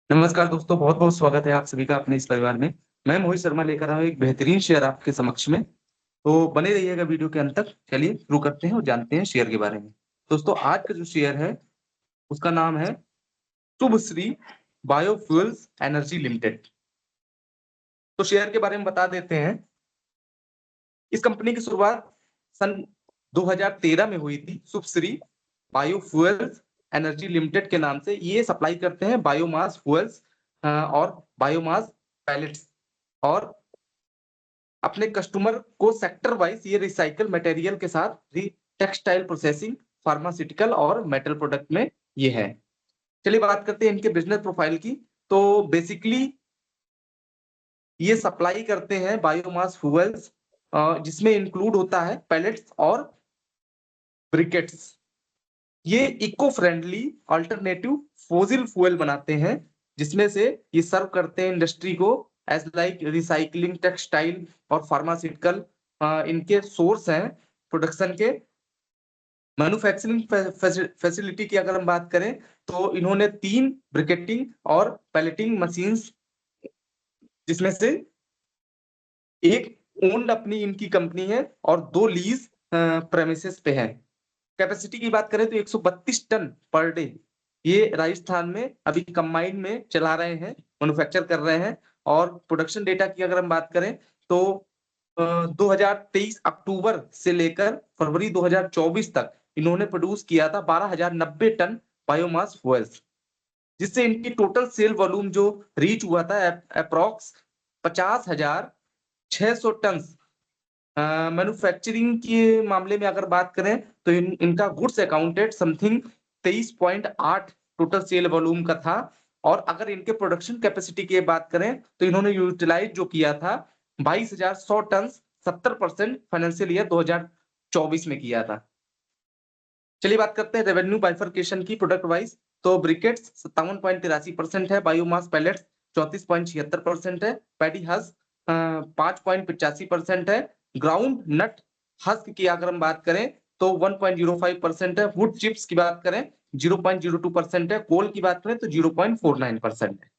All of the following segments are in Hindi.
नमस्कार दोस्तों, बहुत बहुत स्वागत है आप सभी का अपने इस परिवार में। मैं मोहित शर्मा लेकर आया हूँ एक बेहतरीन शेयर आपके समक्ष में। तो बने रहिएगा वीडियो के अंत तक। चलिए शुरू करते हैं और जानते हैं शेयर के बारे में। दोस्तों, आज का जो शेयर है उसका नाम है शुभ श्री बायोफ्यूल्स एनर्जी लिमिटेड। तो शेयर के बारे में बता देते हैं। इस कंपनी की शुरुआत सन 2013 में हुई थी। शुभ श्री बायोफ्यूल्स एनर्जी लिमिटेड के नाम से ये सप्लाई करते हैं बायोमास फ्यूल्स और बायोमास पैलेट्स, और अपने कस्टमर को सेक्टर वाइज ये रिसाइकल मटेरियल के साथ टेक्सटाइल प्रोसेसिंग, फार्मास्यूटिकल और मेटल प्रोडक्ट में ये है। चलिए बात करते हैं इनके बिजनेस प्रोफाइल की। तो बेसिकली ये सप्लाई करते हैं बायोमास फ्यूल्स, जिसमें इंक्लूड होता है पैलेट्स और ब्रिकेट्स। ये eco friendly alternative fossil fuel बनाते हैं, जिसमें से ये सर्व करते हैं इंडस्ट्री को एज लाइक रिसाइकलिंग, टेक्सटाइल और फार्मास्यूटिकल। इनके सोर्स हैं प्रोडक्शन के। मैन्युफैक्चरिंग फैसिलिटी की अगर हम बात करें तो इन्होंने 3 ब्रिकेटिंग और पैलेटिंग मशीन्स, जिसमें से एक ओन्ड अपनी इनकी कंपनी है और 2 लीज प्रेमिसेस पे है। कैपेसिटी की बात करें तो 132 टन पर डे ये राजस्थान में अभी कंबाइंड में चला रहे हैं, मैन्युफैक्चर कर रहे हैं। और प्रोडक्शन डेटा की अगर हम बात करें तो 2023 अक्टूबर से लेकर फरवरी 2024 तक इन्होंने प्रोड्यूस किया था 12,090 टन बायोमास फ्यूल्स, जिससे इनकी टोटल सेल वॉल्यूम जो रीच हुआ था अप्रोक्स 50,600 टन। मैन्युफैक्चरिंग के मामले में अगर बात करें तो इनका goods accounted something 23.8 total sale volume का था। और अगर इनके प्रोडक्शन कैपेसिटी की बात करें तो इन्होंने यूटिलाइज जो किया था 22,100 टन, 70% फाइनेंशियल ईयर 2024 में किया था। चलिए बात करते हैं रेवेन्यू बाइफर्केशन की प्रोडक्ट वाइज। तो ब्रिकेट्स 57.83% है, बायोमास पैलेट्स 34.76% है, पैडी हस्क 5.85% है, ग्राउंड नट हस्क की अगर हम बात करें तो 1.05% है, वुड चिप्स की बात करें 0.02% है, कोल की बात करें तो 0.49% है।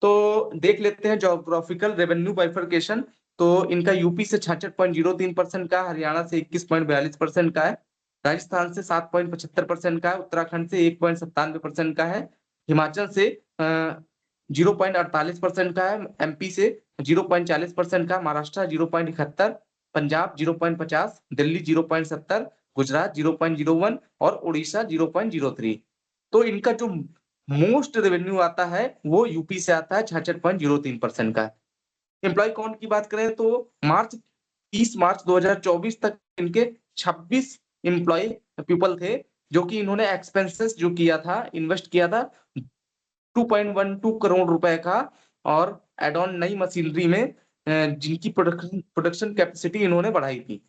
तो देख लेते हैं जोग्राफिकल रेवेन्यू बाइफर्केशन। तो इनका यूपी से 66.03% का, हरियाणा से 21.42% का है, राजस्थान से 7.75% का है, उत्तराखंड से 1.97% का है, हिमाचल से 0.48% का है, एमपी से 0.40% का, महाराष्ट्र 0.71, पंजाब 0.50, दिल्ली 0.70, गुजरात 0.01 और उड़ीसा 0.03। तो इनका जो मोस्ट रेवेन्यू आता है वो यूपी से आता है, 66.03% का। एम्प्लॉय काउंट की बात करें तो 30 मार्च 2024 तक इनके 26 एम्प्लॉय पीपल थे, जो कि इन्होंने एक्सपेंसेस जो किया था, इन्वेस्ट किया था 2.12 करोड़ रुपए का, और एड ऑन नई मशीनरी में जिनकी प्रोडक्शन कैपेसिटी इन्होंने बढ़ाई थी।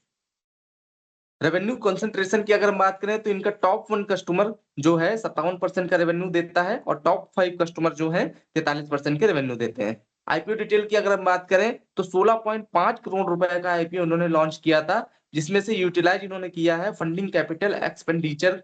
रेवेन्यू कंसंट्रेशन की अगर हम बात करें तो इनका टॉप 1 कस्टमर जो है 57% का रेवेन्यू देता है, और टॉप 5 कस्टमर जो है 43% के रेवेन्यू देते हैं। आईपीओ डिटेल की अगर हम बात करें तो 16.5 करोड़ रुपए का आईपीओ उन्होंने लॉन्च किया था, जिसमें से यूटिलाइज इन्होंने किया है फंडिंग कैपिटल एक्सपेंडिचर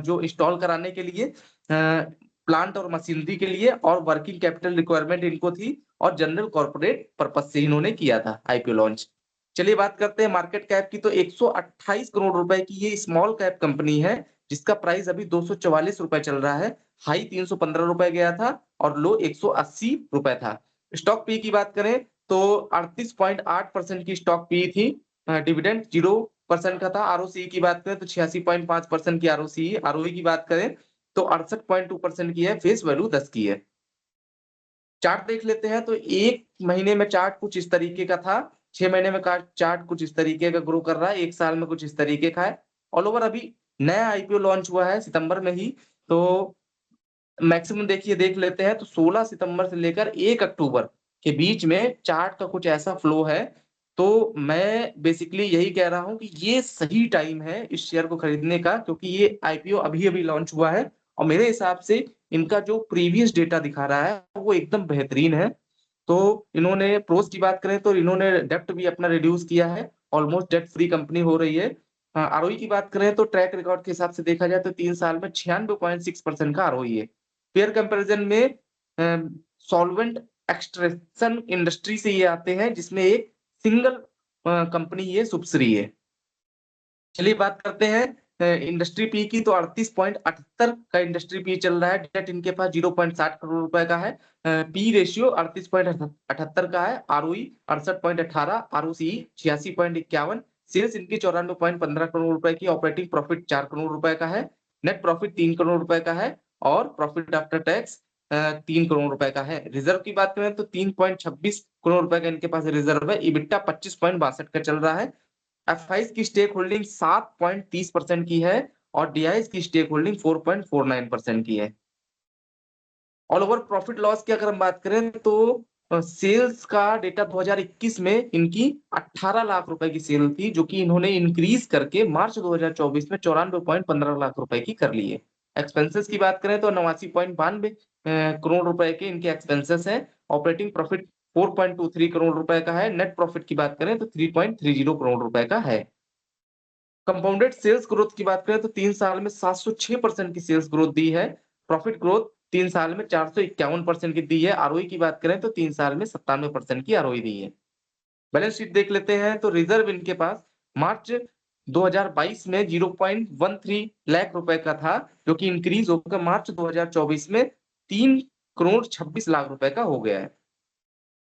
जो इंस्टॉल कराने के लिए, प्लांट और मशीनरी के लिए, और वर्किंग कैपिटल रिक्वायरमेंट इनको थी, और जनरल कॉर्पोरेट पर्पज से इन्होंने किया था आईपीओ लॉन्च। चलिए बात करते हैं मार्केट कैप की। तो 128 करोड़ रुपए की ये स्मॉल कैप कंपनी है, जिसका प्राइस अभी 244 रुपए चल रहा है। हाई 315 रुपए गया था और लो 180 रुपए था। स्टॉक पी की बात करें तो 38.8% की स्टॉक पी थी। डिविडेंड 0% का था। आरओसी की बात करें तो 86.5% की आरओसी। आरओई की बात करें तो 68.2% की है। फेस वैल्यू 10 की है। चार्ट देख लेते हैं तो 1 महीने में चार्ट कुछ इस तरीके का था, 6 महीने में चार्ट कुछ इस तरीके का ग्रो कर रहा है, 1 साल में कुछ इस तरीके का है। ऑल ओवर अभी नया आईपीओ लॉन्च हुआ है सितंबर में ही। तो मैक्सिमम देखिए देख लेते हैं तो 16 सितंबर से लेकर 1 अक्टूबर के बीच में चार्ट का कुछ ऐसा फ्लो है। तो मैं बेसिकली यही कह रहा हूं कि ये सही टाइम है इस शेयर को खरीदने का, क्योंकि ये आईपीओ अभी-अभी लॉन्च हुआ है, और मेरे हिसाब से इनका जो प्रीवियस डेटा दिखा रहा है वो एकदम बेहतरीन है। तो इन्होंने प्रोस की बात करें तो इन्होंने डेब्ट भी अपना रिड्यूस किया है, ऑलमोस्ट डेब्ट फ्री कंपनी हो रही है। आरओई की बात करें तो ट्रैक रिकॉर्ड के हिसाब से देखा जाए तो 3 साल में 96.6% का आरओई है। पेयर कंपैरिजन में सॉल्वेंट एक्सट्रैक्शन इंडस्ट्री से ये आते हैं, जिसमें एक सिंगल कंपनी ये सुब्सिडी है। चलिए बात करते हैं इंडस्ट्री पी की। तो 38.78 का इंडस्ट्री पी चल रहा है। डेट इनके पास 0.60 करोड़ रुपए का है। पी रेशियो 38.78 का है। आरओई 68.18, आरओसी 86.51, सेल्स इनकी 94.15 करोड़ रुपए की, ऑपरेटिंग प्रॉफिट 4 करोड़ रुपए का है, नेट प्रॉफिट 3 करोड़ रुपए का है और प्रॉफिट आफ्टर टैक्स 3 करोड़ रुपए का है। रिजर्व की बात करें तो 3.26 करोड़ रुपए का इनके पास रिजर्व है। इबिट्टा 25.62 का चल रहा है। F5 की स्टेक होल्डिंग 7.30% की है और DIS की स्टेक होल्डिंग 4.49% की है। ऑल ओवर प्रॉफिट लॉस की अगर हम बात करें तो सेल्स का डेटा 2021 में इनकी 18 लाख रुपए की सेल थी, जो कि इन्होंने इंक्रीज करके मार्च 2024 में 94.15 लाख रुपए की कर ली है। एक्सपेंसेस की बात करें तो 89.92 करोड़ रुपए के इनके एक्सपेंसेस हैं। ऑपरेटिंग प्रॉफिट 4.23 करोड़ रुपए का है। नेट प्रॉफिट की बात करें तो 3.30 करोड़ रुपए का है। कंपाउंडेड सेल्स ग्रोथ की बात करें तो 3 साल में 706% की सेल्स ग्रोथ दी है। प्रॉफिट ग्रोथ 3 साल में 451% की दी है। आरओई की बात करें तो 3 साल में 97% की आरओई दी है। बैलेंस शीट देख लेते हैं तो रिजर्व इनके पास मार्च 2022 में 0.13 लाख रुपए का था, जो कि इंक्रीज होकर मार्च 2024 में 3 करोड़ 26 लाख रुपए का हो गया है।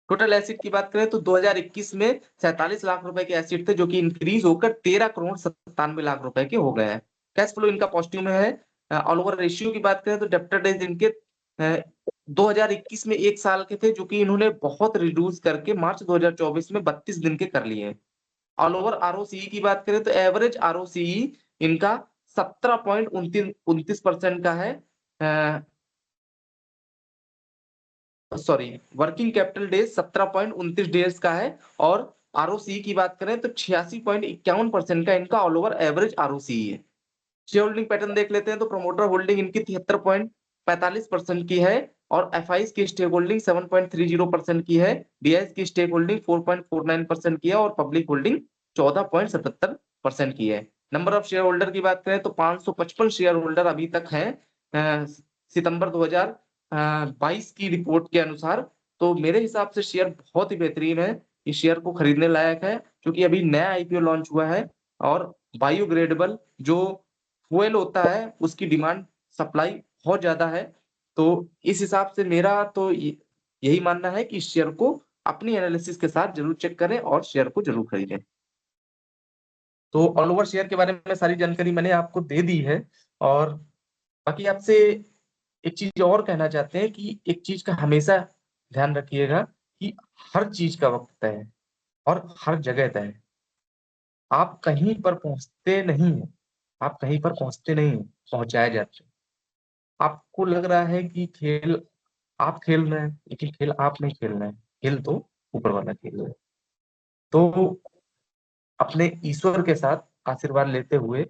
टोटल एसिड की बात करें तो 2021 में 47 लाख रुपए के एसिड थे, जो कि इंक्रीज होकर 13 करोड़ 97 लाख रुपए के हो गए हैं। कैश फ्लो इनका पॉजिटिव में है। ऑल ओवर रेशियो की बात करें तो डेब्टर डेज इनके 2021 में 1 साल के थे, जो कि इन्होंने बहुत रिड्यूस करके मार्च 2024 में 32 दिन के कर लिए हैं। ऑल ओवर आरओसीई की बात करें तो एवरेज आरओसीई इनका 17.29% का है। Sorry, working capital days 17.29 days का है और आरओसी की बात करें तो 86.51% का इनका ऑल ओवर एवरेज आरओसी है। शेयर होल्डिंग पैटर्न देख लेते हैं तो प्रमोटर होल्डिंग इनकी 73.45% की है और एफआईज की स्टेक होल्डिंग 7.30% की है। डीआईएस की स्टेक होल्डिंग 4.49% की है और पब्लिक होल्डिंग 14.77% की है। नंबर ऑफ शेयर होल्डर की बात करें तो 555 शेयर होल्डर अभी तक हैं सितंबर 2022 की रिपोर्ट के अनुसार। तो मेरे हिसाब से शेयर बहुत ही बेहतरीन है। इस शेयर को खरीदने लायक है, क्योंकि अभी नया आईपीओ लॉन्च हुआ है और बायोग्रेडेबल जो फ्यूल होता है उसकी डिमांड सप्लाई बहुत ज्यादा है। तो इस हिसाब से मेरा तो यही मानना है कि इस शेयर को अपनी एनालिसिस के साथ जरूर चेक करें और शेयर को जरूर खरीदें। तो ऑल ओवर शेयर के बारे में सारी जानकारी मैंने आपको दे दी है और बाकी आपसे एक चीज और कहना चाहते हैं कि एक चीज का हमेशा ध्यान रखिएगा कि हर चीज का वक्त तय है और हर जगह तय है। आप कहीं पर पहुंचते नहीं है, आप कहीं पर पहुंचते नहीं है, पहुंचाए जाते हैं। आपको लग रहा है कि खेल आप खेल रहे हैं, लेकिन खेल आप नहीं खेल रहे हैं, खेल तो ऊपर वाला खेल रहा है। तो अपने ईश्वर के साथ आशीर्वाद लेते हुए,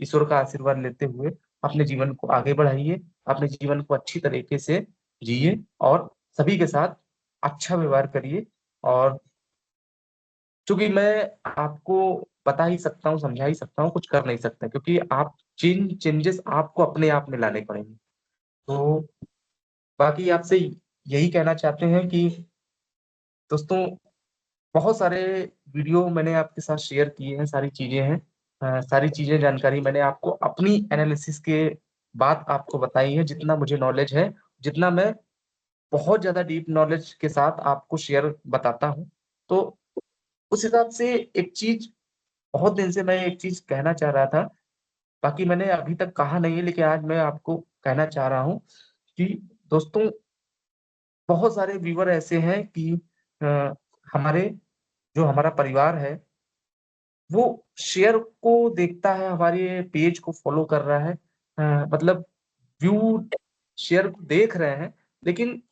ईश्वर का आशीर्वाद लेते हुए अपने जीवन को आगे बढ़ाइए, अपने जीवन को अच्छी तरीके से जिए और सभी के साथ अच्छा व्यवहार करिए। और चूंकि मैं आपको बता ही सकता हूँ, समझा ही सकता हूँ, कुछ कर नहीं सकता, क्योंकि आप चेंजेस आपको अपने आप में लाने पड़ेंगे। तो बाकी आपसे यही कहना चाहते हैं कि दोस्तों, बहुत सारे वीडियो मैंने आपके साथ शेयर किए हैं, सारी चीजें हैं। सारी चीजें जानकारी मैंने आपको अपनी एनालिसिस के बाद आपको बताई है, जितना मुझे नॉलेज है, जितना मैं बहुत ज्यादा डीप नॉलेज के साथ आपको शेयर बताता हूँ। तो उस हिसाब से एक चीज, बहुत दिन से मैं एक चीज कहना चाह रहा था, बाकी मैंने अभी तक कहा नहीं है, लेकिन आज मैं आपको कहना चाह रहा हूँ कि दोस्तों, बहुत सारे व्यूअर ऐसे हैं कि अ, हमारे जो हमारा परिवार है वो शेयर को देखता है, हमारे पेज को फॉलो कर रहा है, मतलब व्यू शेयर को देख रहे हैं, लेकिन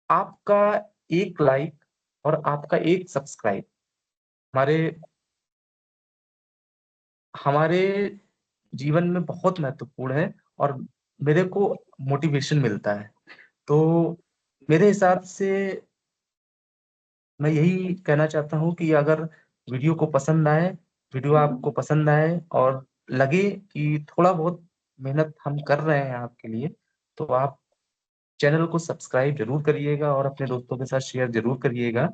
आपका एक लाइक और आपका एक सब्सक्राइब हमारे हमारे जीवन में बहुत महत्वपूर्ण है और मेरे को मोटिवेशन मिलता है। तो मेरे हिसाब से मैं यही कहना चाहता हूँ कि अगर वीडियो को पसंद आए, वीडियो आपको पसंद आए और लगे कि थोड़ा बहुत मेहनत हम कर रहे हैं आपके लिए, तो आप चैनल को सब्सक्राइब जरूर करिएगा और अपने दोस्तों के साथ शेयर जरूर करिएगा।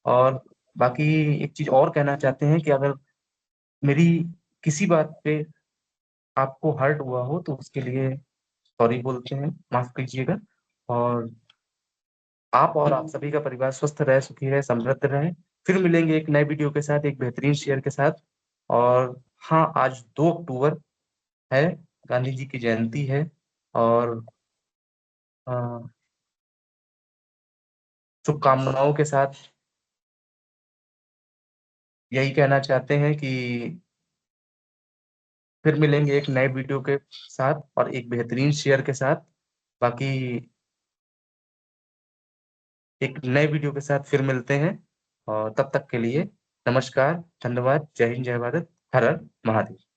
और बाकी एक चीज और कहना चाहते हैं कि अगर मेरी किसी बात पे आपको हर्ट हुआ हो तो उसके लिए सॉरी बोलते हैं, माफ कीजिएगा। और आप सभी का परिवार स्वस्थ रहे, सुखी रहे, समृद्ध रहे। फिर मिलेंगे एक नए वीडियो के साथ, एक बेहतरीन शेयर के साथ। और हाँ, आज 2 अक्टूबर है, गांधी जी की जयंती है। और अ, शुभकामनाओं के साथ यही कहना चाहते हैं कि फिर मिलेंगे एक नए वीडियो के साथ और एक बेहतरीन शेयर के साथ। बाकी एक नए वीडियो के साथ फिर मिलते हैं। और तब तक के लिए नमस्कार, धन्यवाद, जय हिंद, जय भारत, हर हर महादेव।